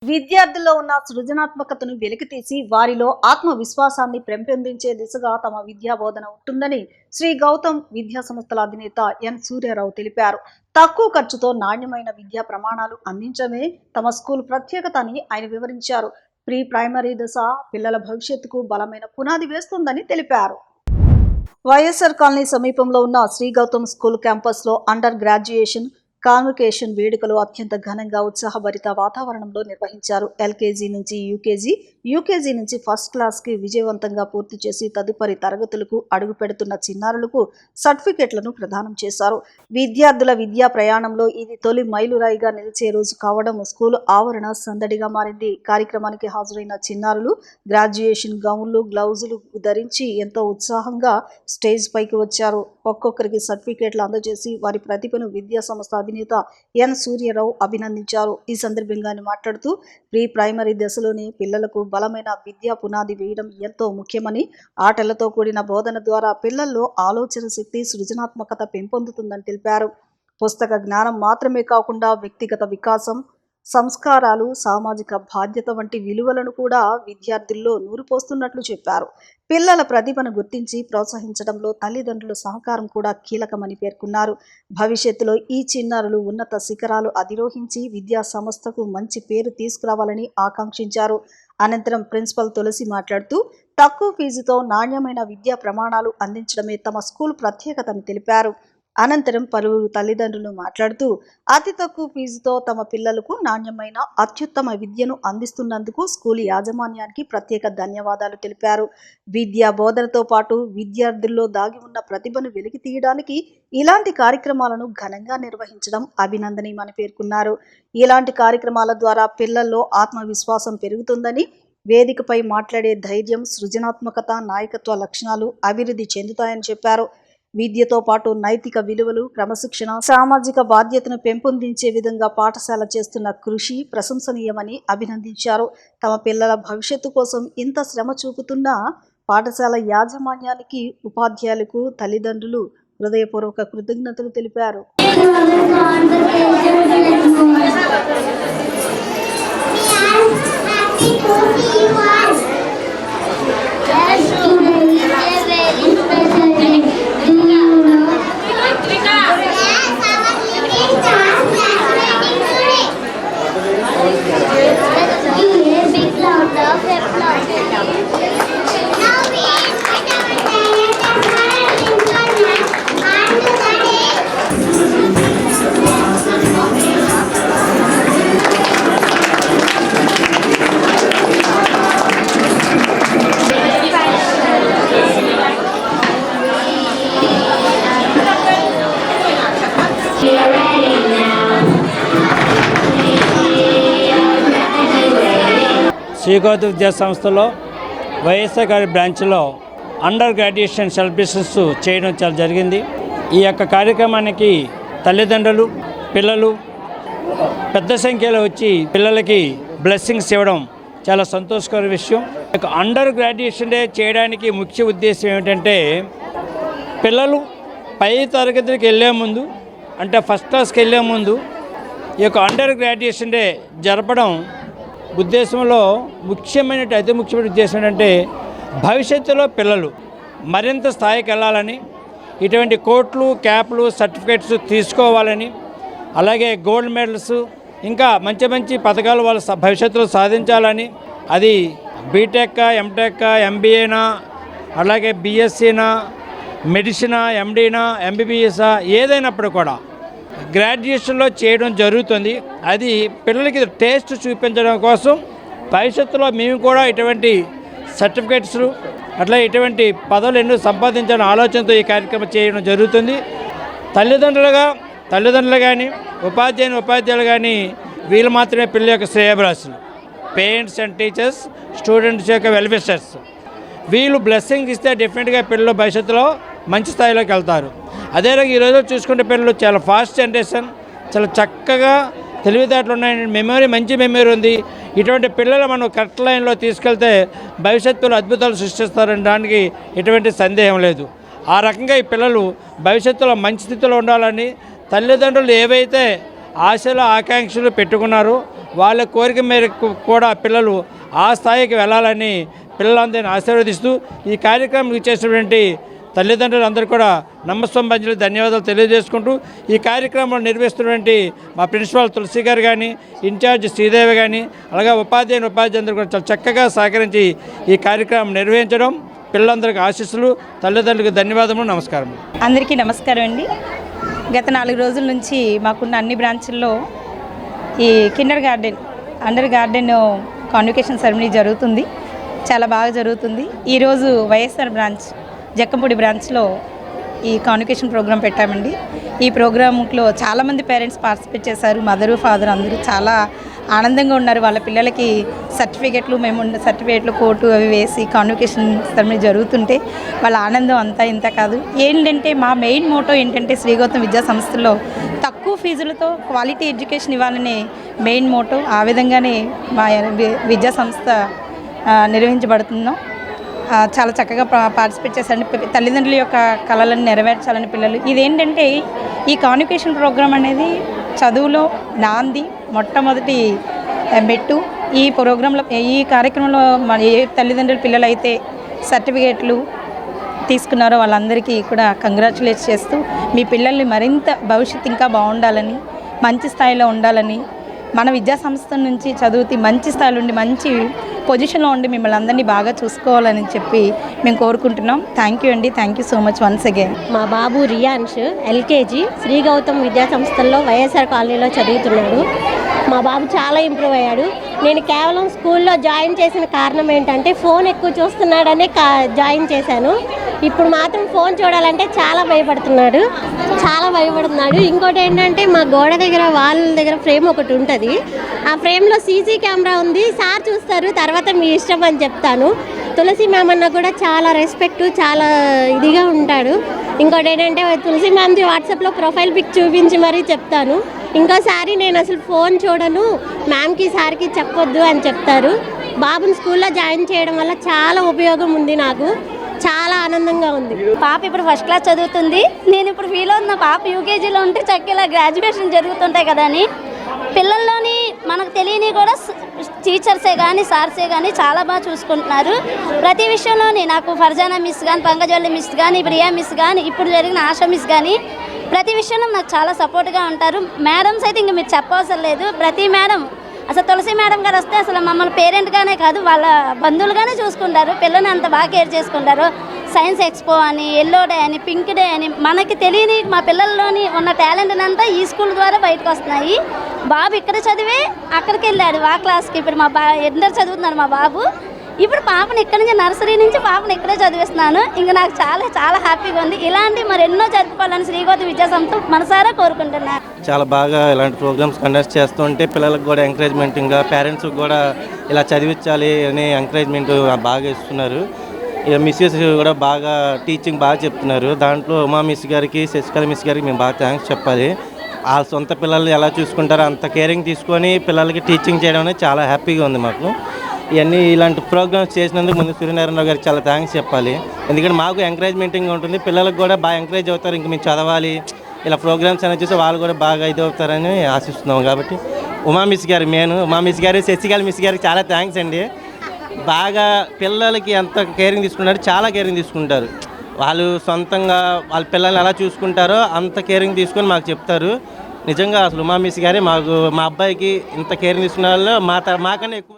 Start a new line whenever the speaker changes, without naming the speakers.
విద్యార్థుల్లో ఉన్న సృజనాత్మకతను వెలికితీసి వారిలో ఆత్మవిశ్వాసాన్ని పెంపొందించే దిశగా తమ విద్యా బోధన ఉంటుందని శ్రీ గౌతమ్ విద్యా సంస్థల అధినేత ఎన్ సూర్యారావు తెలిపారు. తక్కువ ఖర్చుతో నాణ్యమైన విద్యా ప్రమాణాలు అందించడమే తమ స్కూల్ ప్రత్యేకత అని ఆయన వివరించారు. ప్రీ ప్రైమరీ దశ పిల్లల భవిష్యత్తుకు బలమైన పునాది వేస్తుందని తెలిపారు. వైఎస్ఆర్ కాలనీ సమీపంలో ఉన్న శ్రీ గౌతమ్ స్కూల్ క్యాంపస్లో అండర్ గ్రాడ్యుయేషన్ కాన్వకేషన్ వేడుకలు అత్యంత ఘనంగా ఉత్సాహభరిత వాతావరణంలో నిర్వహించారు. ఎల్కేజీ నుంచి యూకేజీ నుంచి ఫస్ట్ క్లాస్కి విజయవంతంగా పూర్తి చేసి తదుపరి తరగతులకు అడుగు పెడుతున్న చిన్నారులకు సర్టిఫికెట్లను ప్రదానం చేశారు. విద్యార్థుల విద్యా ప్రయాణంలో ఇది తొలి మైలురాయిగా నిలిచే రోజు కావడం స్కూల్ ఆవరణ సందడిగా మారింది. కార్యక్రమానికి హాజరైన చిన్నారులు గ్రాడ్యుయేషన్ గౌన్లు, గ్లౌజులు ధరించి ఎంతో ఉత్సాహంగా స్టేజ్ పైకి వచ్చారు. ఒక్కొక్కరికి సర్టిఫికెట్లు అందజేసి వారి ప్రతిభను విద్యా సంస్థ అధినేత ఎన్ సూర్యారావు అభినందించారు. ఈ సందర్భంగా ఆయన మాట్లాడుతూ ప్రీ ప్రైమరీ దశలోని పిల్లలకు బలమైన విద్యా పునాది వేయడం ఎంతో ముఖ్యమని, ఆటలతో కూడిన బోధన ద్వారా పిల్లల్లో ఆలోచన శక్తి, సృజనాత్మకత పెంపొందుతుందని తెలిపారు. పుస్తక జ్ఞానం మాత్రమే కాకుండా వ్యక్తిగత వికాసం, సంస్కారాలు, సామాజిక బాధ్యత వంటి విలువలను కూడా విద్యార్థుల్లో నూరిపోస్తున్నట్లు చెప్పారు. పిల్లల ప్రతిభను గుర్తించి ప్రోత్సహించడంలో తల్లిదండ్రుల సహకారం కూడా కీలకమని పేర్కొన్నారు. భవిష్యత్తులో ఈ చిన్నారులు ఉన్నత శిఖరాలు అధిరోహించి విద్యా సంస్థకు మంచి పేరు తీసుకురావాలని ఆకాంక్షించారు. అనంతరం ప్రిన్సిపల్ తులసి మాట్లాడుతూ తక్కువ ఫీజుతో నాణ్యమైన విద్యా ప్రమాణాలు అందించడమే తమ స్కూల్ ప్రత్యేకతని తెలిపారు. అనంతరం పలువురు తల్లిదండ్రులు మాట్లాడుతూ అతి తక్కువ ఫీజుతో తమ పిల్లలకు నాణ్యమైన అత్యుత్తమ విద్యను అందిస్తున్నందుకు స్కూల్ యాజమాన్యానికి ప్రత్యేక ధన్యవాదాలు తెలిపారు. విద్యా బోధనతో పాటు విద్యార్థుల్లో దాగి ఉన్న ప్రతిభను వెలికి తీయడానికి ఇలాంటి కార్యక్రమాలను ఘనంగా నిర్వహించడం అభినందనీయమని పేర్కొన్నారు. ఇలాంటి కార్యక్రమాల ద్వారా పిల్లల్లో ఆత్మవిశ్వాసం పెరుగుతుందని, వేదికపై మాట్లాడే ధైర్యం, సృజనాత్మకత, నాయకత్వ లక్షణాలు అభివృద్ధి చెందుతాయని చెప్పారు. విద్యతో పాటు నైతిక విలువలు, క్రమశిక్షణ, సామాజిక బాధ్యతను పెంపొందించే విధంగా పాఠశాల చేస్తున్న కృషి ప్రశంసనీయమని అభినందించారు. తమ పిల్లల భవిష్యత్తు కోసం ఇంత శ్రమ చూపుతున్న పాఠశాల యాజమాన్యానికి, ఉపాధ్యాయులకు, తల్లిదండ్రులు హృదయపూర్వక కృతజ్ఞతలు తెలిపారు.
శ్రీ గౌతమ్ విద్యా సంస్థలో వైఎస్ఆర్ గారి బ్రాంచ్లో అండర్ గ్రాడ్యుయేషన్ సెలబ్రేషన్స్ చేయడం చాలా జరిగింది. ఈ యొక్క కార్యక్రమానికి తల్లిదండ్రులు, పిల్లలు పెద్ద సంఖ్యలో వచ్చి పిల్లలకి బ్లెస్సింగ్స్ ఇవ్వడం చాలా సంతోషకర విషయం. అండర్ గ్రాడ్యుయేషన్ డే చేయడానికి ముఖ్య ఉద్దేశం ఏమిటంటే, పిల్లలు పై తరగతికి వెళ్ళే ముందు, అంటే ఫస్ట్ క్లాస్కి వెళ్ళే ముందు ఈ యొక్క అండర్ గ్రాడ్యుయేషన్ డే జరపడం ఉద్దేశంలో అతి ముఖ్యమైన ఉద్దేశం ఏంటంటే, భవిష్యత్తులో పిల్లలు మరింత స్థాయికి వెళ్ళాలని, ఇటువంటి కోట్లు, క్యాప్లు, సర్టిఫికేట్స్ తీసుకోవాలని, అలాగే గోల్డ్ మెడల్స్, ఇంకా మంచి మంచి పథకాలు వాళ్ళ భవిష్యత్తులో సాధించాలని, అది బీటెక్, ఎంటెక్, ఎంబీఏనా, అలాగే బీఎస్సీనా, మెడిసినా, ఎండీనా, ఎంబీబీఎస్ఆ, ఏదైనప్పుడు కూడా గ్రాడ్యుయేషన్లో చేయడం జరుగుతుంది. అది పిల్లలకి టేస్ట్ చూపించడం కోసం భవిష్యత్తులో మేము కూడా ఇటువంటి సర్టిఫికేట్స్, అట్లా ఇటువంటి పదవులు ఎన్నో సంపాదించాలని ఆలోచనతో ఈ కార్యక్రమం చేయడం జరుగుతుంది. తల్లిదండ్రులు కానీ, ఉపాధ్యాయులు కానీ వీళ్ళు మాత్రమే పిల్లల యొక్క శ్రేయభిలాషులు. పేరెంట్స్ అండ్ టీచర్స్, స్టూడెంట్స్ యొక్క వెల్విషర్స్. వీళ్ళు బ్లెస్సింగ్ ఇస్తే డెఫినెట్గా పిల్లలు భవిష్యత్తులో మంచి స్థాయిలోకి వెళ్తారు. అదే రకంగా ఈరోజు చూసుకుంటే పిల్లలు చాలా ఫాస్ట్ జనరేషన్, చాలా చక్కగా తెలివితేటలు ఉన్నాయి, మంచి మెమరీ ఉంది. ఇటువంటి పిల్లలు మనం కరెక్ట్ లైన్లో తీసుకెళ్తే భవిష్యత్తులో అద్భుతాలు సృష్టిస్తారని దానికి ఎటువంటి సందేహం లేదు. ఆ రకంగా ఈ పిల్లలు భవిష్యత్తులో మంచి స్థితిలో ఉండాలని తల్లిదండ్రులు ఏవైతే ఆశలు ఆకాంక్షలు పెట్టుకున్నారు. వాళ్ళ కోరిక మేరకు కూడా పిల్లలు ఆ స్థాయికి వెళ్ళాలని పిల్లలందరినీ ఆశీర్వదిస్తూ ఈ కార్యక్రమం ఇచ్చేసినటువంటి తల్లిదండ్రులందరూ కూడా నమస్సంబంధించిన ధన్యవాదాలు తెలియజేసుకుంటూ ఈ కార్యక్రమం నిర్వహిస్తున్నటువంటి మా ప్రిన్సిపాల్ తులసి గారు కానీ, ఇన్ఛార్జ్ శ్రీదేవి కానీ, అలాగే ఉపాధ్యాయులు కూడా చాలా చక్కగా సహకరించి ఈ కార్యక్రమం నిర్వహించడం, పిల్లలందరికీ ఆశీస్సులు, తల్లిదండ్రులకు ధన్యవాదములు, నమస్కారం.
అందరికీ నమస్కారం అండి. గత 4 రోజుల నుంచి మాకున్న అన్ని బ్రాంచుల్లో ఈ అండర్ గార్డెన్ కాన్వకేషన్ సెరమనీ జరుగుతుంది. చాలా బాగా జరుగుతుంది. ఈరోజు వైఎస్ఆర్ బ్రాంచ్ జక్కంపూడి బ్రాంచ్లో ఈ కాన్వకేషన్ ప్రోగ్రాం పెట్టామండి. ఈ ప్రోగ్రాంలో చాలామంది పేరెంట్స్ పార్టిసిపేట్ చేశారు. మదరు ఫాదర్ అందరూ చాలా ఆనందంగా ఉన్నారు. వాళ్ళ పిల్లలకి సర్టిఫికేట్లు కోటు అవి వేసి కాన్వకేషన్ సెరమనీ జరుగుతుంటే వాళ్ళ ఆనందం అంతా ఇంత కాదు. ఏంటంటే మా మెయిన్ మోటో ఏంటంటే శ్రీ గౌతమ్ విద్యా సంస్థలో తక్కువ ఫీజులతో క్వాలిటీ ఎడ్యుకేషన్ ఇవ్వాలనే మెయిన్ మోటో. ఆ విధంగానే మా విద్యా సంస్థ నిర్వహించబడుతున్నాం. చాలా చక్కగా పార్టిసిపేట్ చేశారండి. తల్లిదండ్రుల యొక్క కళలను నెరవేర్చాలని పిల్లలు. ఇదేంటంటే ఈ కాన్వకేషన్ ప్రోగ్రాం అనేది చదువులో నాంది మొట్టమొదటి మెట్టు. ఈ ప్రోగ్రాంలో ఈ కార్యక్రమంలో మన ఏ తల్లిదండ్రుల పిల్లలైతే సర్టిఫికేట్లు తీసుకున్నారో వాళ్ళందరికీ కూడా కంగ్రాచులేట్ చేస్తూ మీ పిల్లల్ని మరింత భవిష్యత్తు ఇంకా బాగుండాలని, మంచి స్థాయిలో ఉండాలని, మన విద్యా సంస్థ నుంచి చదువుతూ మంచి స్థాయిలో ఉండి మంచి పొజిషన్లో ఉండి మిమ్మల్ని అందరినీ బాగా చూసుకోవాలని చెప్పి మేము కోరుకుంటున్నాం. థ్యాంక్ యూ అండి. Thank you so much once again.
మా బాబు రియాన్ష్ ఎల్కేజీ శ్రీ గౌతమ్ విద్యా సంస్థల్లో వైఎస్ఆర్ కాలనీలో చదువుతున్నాడు. మా బాబు చాలా ఇంప్రూవ్ అయ్యాడు. నేను కేవలం స్కూల్లో జాయిన్ చేసిన కారణం ఏంటంటే ఫోన్ ఎక్కువ చూస్తున్నాడనే జాయిన్ చేశాను. ఇప్పుడు మాత్రం ఫోన్ చూడాలంటే చాలా భయపడుతున్నాడు. ఇంకోటి ఏంటంటే మా గోడ దగ్గర వాళ్ళ దగ్గర ఫ్రేమ్ ఒకటి ఉంటుంది. ఆ ఫ్రేమ్లో సీసీ కెమెరా ఉంది. సార్ చూస్తారు, తర్వాత మీ ఇష్టం అని చెప్తాను. తులసి మ్యామ్ అన్న కూడా చాలా రెస్పెక్ట్, చాలా ఇదిగా ఉంటాడు. ఇంకోటి ఏంటంటే తులసి మ్యామ్ది వాట్సాప్లో ప్రొఫైల్ పిక్ చూపించి మరీ చెప్తాను. ఇంకోసారి నేను అసలు ఫోన్ చూడను, మ్యామ్కి సార్కి చెప్పొద్దు అని చెప్తారు. బాబుని స్కూల్లో జాయిన్ చేయడం వల్ల చాలా ఉపయోగం ఉంది. నాకు చాలా ఆనందంగా ఉంది.
పాప ఇప్పుడు ఫస్ట్ క్లాస్ చదువుతుంది. నేను ఇప్పుడు ఫీల్ అవుతున్న పాప యూకేజీలో ఉంటే చక్కగా గ్రాడ్యుయేషన్ జరుగుతుంటాయి కదా అని. పిల్లల్లోని మనకు తెలియని కూడా టీచర్సే కానీ సార్సే కానీ చాలా బాగా చూసుకుంటున్నారు. ప్రతి విషయంలోని నాకు ఫర్జానా మిస్ కానీ, పంకజవల్లి మిస్ కానీ, ప్రియా మిస్ కానీ, ఇప్పుడు జరిగిన ఆశా మిస్ కానీ ప్రతి విషయంలో నాకు చాలా సపోర్ట్గా ఉంటారు. మేడమ్స్ అయితే ఇంక మీరు చెప్పవసరం లేదు. ప్రతి మేడం, అసలు తులసి మేడం గారు వస్తే అసలు మమ్మల్ని పేరెంట్గానే కాదు వాళ్ళ బంధువులుగానే చూసుకుంటారు. పిల్లల్ని అంత బాగా కేర్ చేసుకుంటారు. సైన్స్ ఎక్స్పో అని, ఎల్లో డే అని, పింక్ డే అని మనకి తెలియని మా పిల్లల్లోని ఉన్న టాలెంట్ని అంతా ఈ స్కూల్ ద్వారా బయటకు వస్తున్నాయి. బాబు ఇక్కడ చదివే అక్కడికి వెళ్ళాడు ఆ క్లాస్కి. ఇప్పుడు మా ఎందరు చదువుతున్నాడు మా బాబు. ఇప్పుడు పాపని ఇక్కడి నుంచి నర్సరీ నుంచి పాపని ఇక్కడే చదివిస్తున్నాను. ఇంకా నాకు చాలా చాలా హ్యాపీగా ఉంది. ఇలాంటి మరెన్నో జరుపుకోవాలని శ్రీ గౌతమ్ విద్యా సంస్థ మనసారా కోరుకుంటున్నాను.
చాలా బాగా ఇలాంటి ప్రోగ్రామ్స్ కండక్ట్ చేస్తూ ఉంటే పిల్లలకు కూడా ఎంకరేజ్మెంట్గా, పేరెంట్స్కి కూడా ఇలా చదివించాలి అని ఎంకరేజ్మెంట్ బాగా ఇస్తున్నారు. ఇక మిస్సెస్ కూడా బాగా టీచింగ్ బాగా చెప్తున్నారు. దాంట్లో ఉమా మిస్ గారికి, శశికళ మిస్ గారికి మేము బాగా థ్యాంక్స్ చెప్పాలి. వాళ్ళ సొంత పిల్లల్ని ఎలా చూసుకుంటారో అంత కేరింగ్ తీసుకొని పిల్లలకి టీచింగ్ చేయడం అనేది చాలా హ్యాపీగా ఉంది మాకు. ఇలాంటి ప్రోగ్రామ్స్ చేసినందుకు ముందు సూర్యనారాయణరావు గారికి చాలా థ్యాంక్స్ చెప్పాలి. ఎందుకంటే మాకు ఎంకరేజ్మెంటింగ్గా ఉంటుంది, పిల్లలకు కూడా బాగా ఎంకరేజ్ అవుతారు. ఇంక మేము చదవాలి, ఇలా ప్రోగ్రామ్స్ అనేది చూసి వాళ్ళు కూడా బాగా ఇది అవుతారని ఆశిస్తున్నాం. కాబట్టి ఉమా మిస్ గారు, శశికళ మిస్ గారికి చాలా థ్యాంక్స్ అండి. బాగా పిల్లలకి ఎంత కేరింగ్ తీసుకుంటారు, చాలా కేరింగ్ తీసుకుంటారు. వాళ్ళు సొంతంగా వాళ్ళ పిల్లల్ని ఎలా చూసుకుంటారో అంత కేరింగ్ తీసుకొని మాకు చెప్తారు. నిజంగా అసలు ఉమా మిస్ గారే మా అబ్బాయికి ఇంత కేరింగ్ తీసుకున్న వాళ్ళు మాకన్నా ఎక్కువ